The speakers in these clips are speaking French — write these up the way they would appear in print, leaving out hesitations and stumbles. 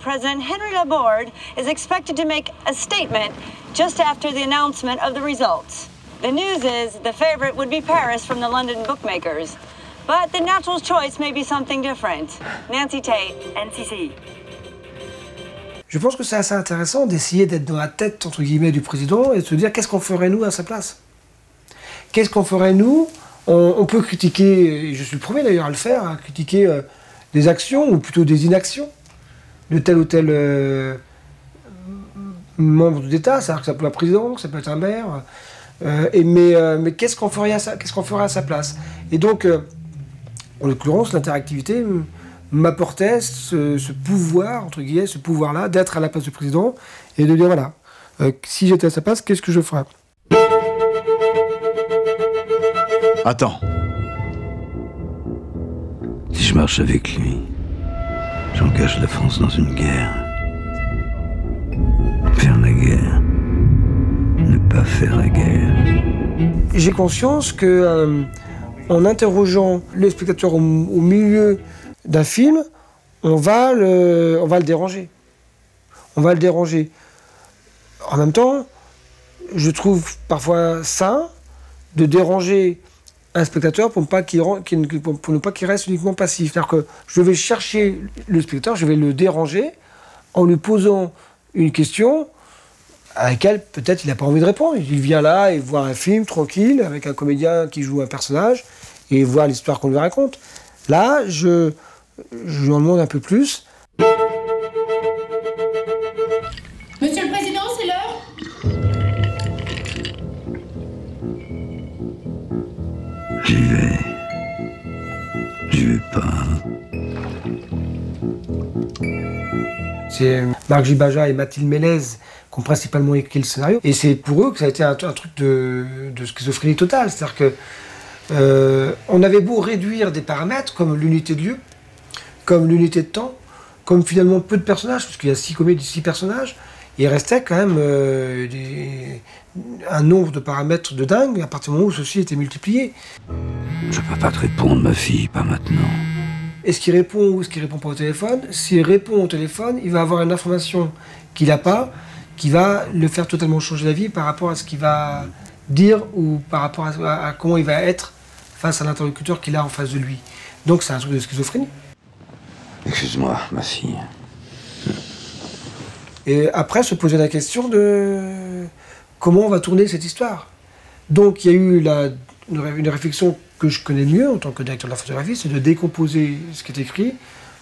President Henry Laborde is expected to make a statement just after the announcement of the results. The news is the favorite would be Paris from the London bookmakers. But the natural choice may be something different. Nancy Tate, NCC. Je pense que c'est assez intéressant d'essayer d'être dans la tête, entre guillemets, du président et de se dire qu'est-ce qu'on ferait nous à sa place. Qu'est-ce qu'on ferait nous? On peut critiquer, et je suis le premier d'ailleurs à le faire, à critiquer des actions, ou plutôt des inactions, de tel ou tel membre d'État, c'est-à-dire que ça peut être un président, ça peut être un maire, mais qu'est-ce qu'on ferait à sa place? Et donc, en l'occurrence, l'interactivité m'apportait ce pouvoir, entre guillemets, ce pouvoir-là, d'être à la place du président, et de dire, voilà, si j'étais à sa place, qu'est-ce que je ferais? Attends. Si je marche avec lui, j'engage la France dans une guerre. Faire la guerre. Ne pas faire la guerre. J'ai conscience que, en interrogeant le spectateur au milieu d'un film, on va le déranger. On va le déranger. En même temps, je trouve parfois sain de déranger un spectateur pour ne pas qu'il reste uniquement passif. C'est-à-dire que je vais chercher le spectateur, je vais le déranger en lui posant une question à laquelle peut-être il n'a pas envie de répondre. Il vient là et voir un film tranquille avec un comédien qui joue un personnage et voir l'histoire qu'on lui raconte. Là, je lui en demande un peu plus. Monsieur le Président, c'est l'heure? J'y vais. J'y vais pas. C'est Marc Jibaja et Mathilde Mélez qui ont principalement écrit le scénario. Et c'est pour eux que ça a été un truc de schizophrénie totale. C'est-à-dire que on avait beau réduire des paramètres comme l'unité de lieu, comme l'unité de temps, comme finalement peu de personnages, parce qu'il y a 6 personnages, il restait quand même un nombre de paramètres de dingue à partir du moment où ceci était multiplié. Je peux pas te répondre, ma fille, pas maintenant. Est-ce qu'il répond ou est-ce qu'il répond pas au téléphone? S'il répond au téléphone, il va avoir une information qu'il n'a pas, qui va le faire totalement changer d'avis par rapport à ce qu'il va dire ou par rapport à comment il va être face à l'interlocuteur qu'il a en face de lui. Donc c'est un truc de schizophrénie. Excuse-moi, ma fille. Et après, se poser la question de comment on va tourner cette histoire. Donc il y a eu une réflexion que je connais mieux en tant que directeur de la photographie, c'est de décomposer ce qui est écrit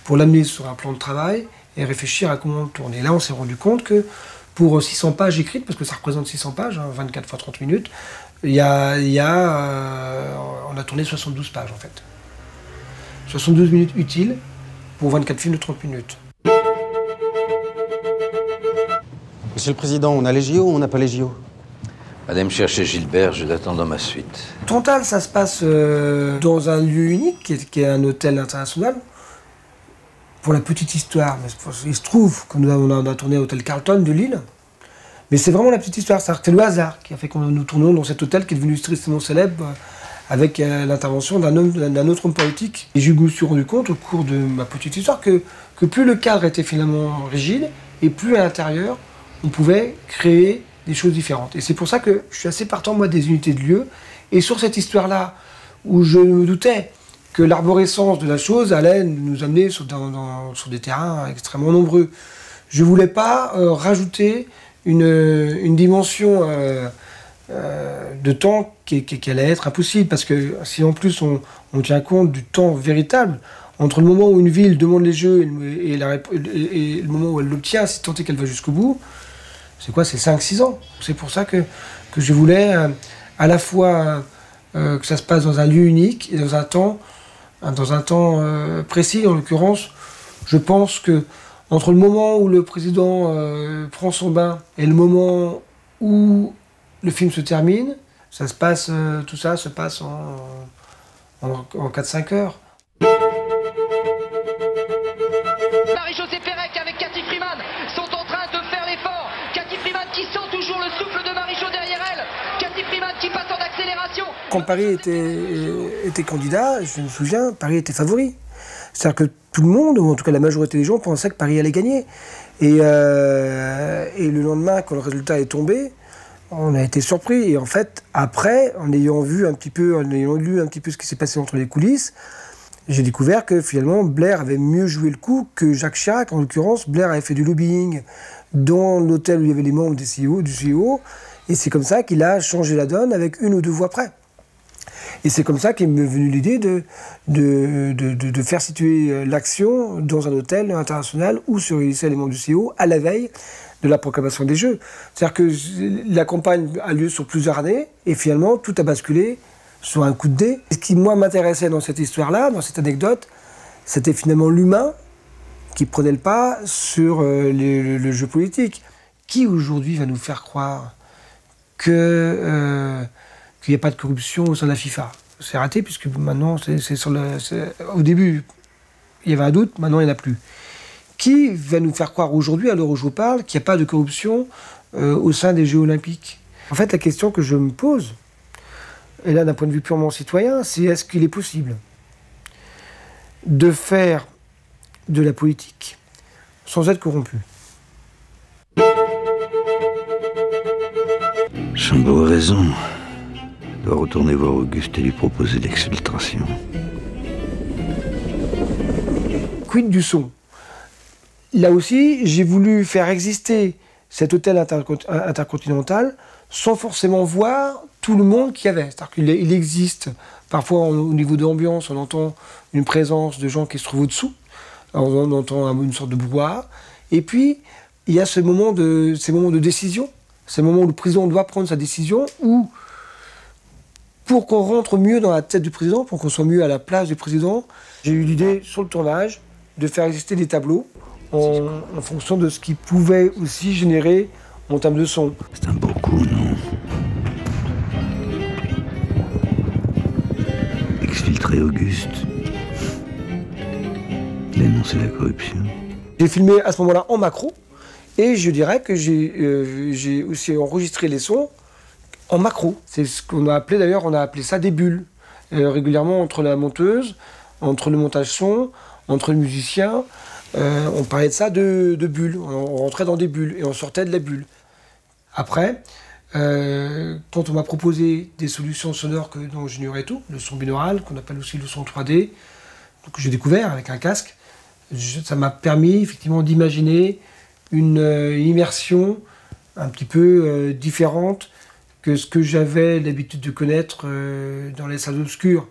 pour l'amener sur un plan de travail et réfléchir à comment le tourner. Là, on s'est rendu compte que pour 600 pages écrites, parce que ça représente 600 pages, 24 fois 30 minutes, on a tourné 72 pages en fait. 72 minutes utiles pour 24 films de 30 minutes. Monsieur le Président, on a les JO ou on n'a pas les JO? Allez me chercher Gilbert, je l'attends dans ma suite. Tontal, ça se passe dans un lieu unique, qui est un hôtel international. Pour la petite histoire, il se trouve que on a tourné à l'hôtel Carlton de Lille. Mais c'est vraiment la petite histoire, c'est-à-dire que c'est le hasard qui a fait que nous tournions dans cet hôtel qui est devenu tristement célèbre avec l'intervention d'un autre homme politique. Et je me suis rendu compte au cours de ma petite histoire que plus le cadre était finalement rigide et plus à l'intérieur on pouvait créer des choses différentes. Et c'est pour ça que je suis assez partant, moi, des unités de lieu. Et sur cette histoire-là, où je me doutais que l'arborescence de la chose allait nous amener sur des terrains extrêmement nombreux, je ne voulais pas rajouter une dimension de temps qui allait être impossible. Parce que si en plus on tient compte du temps véritable, entre le moment où une ville demande les jeux et le moment où elle l'obtient, si tant est qu'elle va jusqu'au bout, c'est quoi? C'est 5-6 ans. C'est pour ça que je voulais à la fois que ça se passe dans un lieu unique et dans un temps précis. En l'occurrence, je pense que entre le moment où le président prend son bain et le moment où le film se termine, tout ça se passe en 4-5 heures. Marie-Josée Pérec avec Cathy Freeman sont en train de faire l'effort. Cathy Freeman qui sent toujours le souffle de Marie-Jo derrière elle. Cathy Freeman qui passe en accélération. Quand Paris était candidat, je me souviens, Paris était favori. C'est-à-dire que tout le monde, ou en tout cas la majorité des gens, pensaient que Paris allait gagner. Et le lendemain, quand le résultat est tombé, on a été surpris. Et en fait, après, en ayant lu un petit peu ce qui s'est passé entre les coulisses, j'ai découvert que finalement Blair avait mieux joué le coup que Jacques Chirac. En l'occurrence, Blair avait fait du lobbying dans l'hôtel où il y avait les membres du CEO. Et c'est comme ça qu'il a changé la donne avec 1 ou 2 voix près. Et c'est comme ça qu'est m'est venue l'idée de faire situer l'action dans un hôtel international où se réunissaient les membres du CEO à la veille de la proclamation des Jeux. C'est-à-dire que la campagne a lieu sur plusieurs années et finalement tout a basculé sur un coup de dé. Ce qui, moi, m'intéressait dans cette histoire-là, dans cette anecdote, c'était finalement l'humain qui prenait le pas sur le jeu politique. Qui aujourd'hui va nous faire croire qu'il n'y a pas de corruption au sein de la FIFA? C'est raté puisque maintenant, au début, il y avait un doute, maintenant il n'y en a plus. Qui va nous faire croire aujourd'hui, à l'heure où je vous parle, qu'il n'y a pas de corruption au sein des Jeux Olympiques? En fait, la question que je me pose, et là d'un point de vue purement citoyen, c'est est-ce qu'il est possible de faire de la politique sans être corrompu? Chambaud a raison. Je dois retourner voir Auguste et lui proposer l'exfiltration. Quid du son? Là aussi, j'ai voulu faire exister cet hôtel intercontinental sans forcément voir tout le monde qu'il y avait. C'est-à-dire qu'il existe, parfois au niveau de l'ambiance, on entend une présence de gens qui se trouvent au-dessous, on entend une sorte de brouhaha, et puis il y a ces moments de décision, ces moments où le président doit prendre sa décision, où pour qu'on rentre mieux dans la tête du président, pour qu'on soit mieux à la place du président, j'ai eu l'idée sur le tournage de faire exister des tableaux en fonction de ce qui pouvait aussi générer en termes de son. C'est un beau coup, non? Exfiltrer Auguste. Dénoncer la corruption. J'ai filmé à ce moment-là en macro, et je dirais que j'ai aussi enregistré les sons en macro. C'est ce qu'on a appelé, d'ailleurs, on a appelé ça des bulles. Régulièrement, entre la monteuse, entre le montage son, entre le musicien, on parlait de ça de bulles. On rentrait dans des bulles et on sortait de la bulle. Après, quand on m'a proposé des solutions sonores dont j'ignorais tout, le son binaural, qu'on appelle aussi le son 3D, que j'ai découvert avec un casque, ça m'a permis effectivement d'imaginer une immersion un petit peu différente que ce que j'avais l'habitude de connaître dans les salles obscures.